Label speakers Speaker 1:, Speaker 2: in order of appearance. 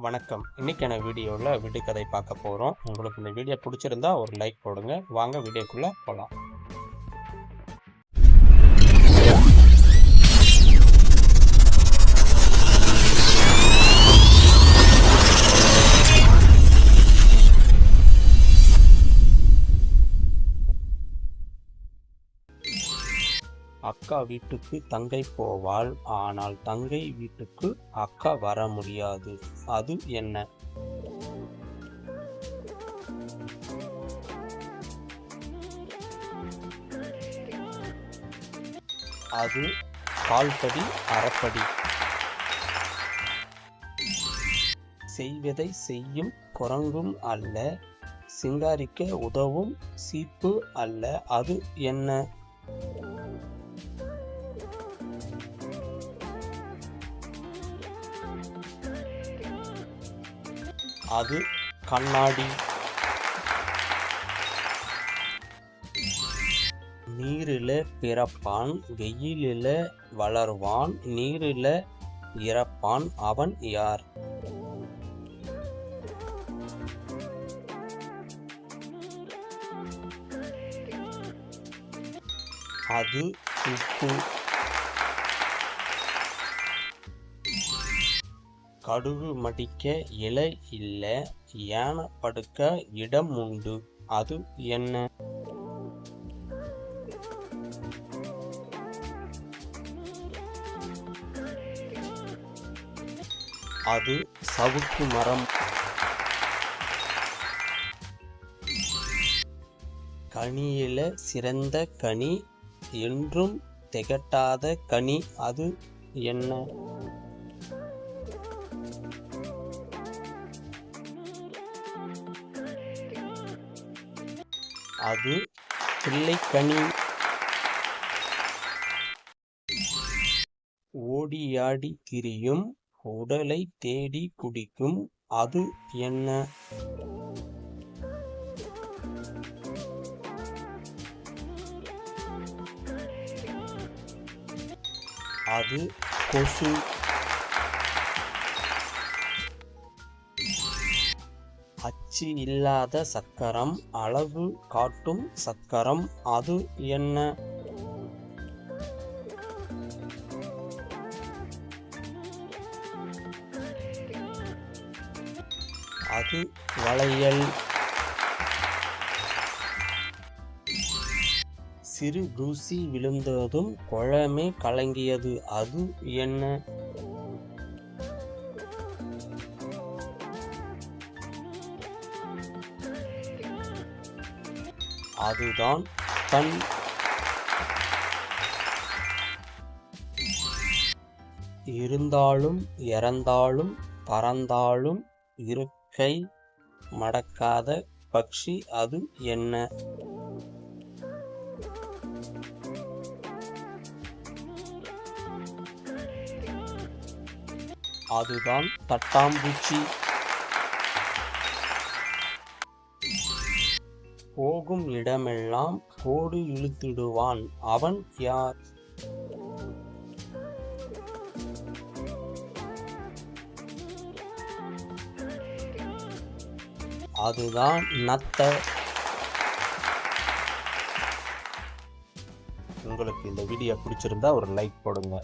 Speaker 1: வணக்கம். இன்னைக்கான வீடியோவில் விடுகதை பார்க்க போகிறோம். உங்களுக்கு இந்த வீடியோ பிடிச்சிருந்தா ஒரு லைக் போடுங்க. வாங்க வீடியோக்குள்ளே போகலாம். அக்கா வீட்டுக்கு தங்கை போவாள், ஆனால் தங்கை வீட்டுக்கு அக்கா வர முடியாது. அது என்ன? அது கால்படி அரைப்படி. செய்வதை செய்யும் குரங்கும் அல்ல, சிங்காரிக்க உதவும் சீப்பு அல்ல. அது என்ன? அது கண்ணாடி. நீரில பிறப்பான், வெயிலில வளர்வான், நீரில இறப்பான். அவன் யார்? அது உப்பு. கடுகு மடிக்க இலை இல்ல, யானை படுக்க இடம் உண்டு. அது என்ன? அது சவுக்கு மரம். கனியில சிறந்த கனி, என்றும் திகட்டாத கனி. அது என்ன? அது பிள்ளைக்கனி. ஓடியாடி திரியும், உடலை தேடி குடிக்கும். அது என்ன? அது கொசு. அச்சு இல்லாத சக்கரம், அளவு காட்டும் சக்கரம். அது என்ன? அது வளையல். சிறு தூசி விழுந்ததும் குளமே கலங்கியது. அது என்ன? அதுதான் கண். இருந்தாலும் இறந்தாலும் பறந்தாலும் இருக்கை மடக்காத பட்சி. அது என்ன? அதுதான் தட்டாம்பூச்சி. போகும் இடமெல்லாம் கோடு இழுத்திடுவான். அவன் யார்? அதுதான் நத்தை. உங்களுக்கு இந்த வீடியோ பிடிச்சிருந்தா ஒரு லைக் போடுங்க.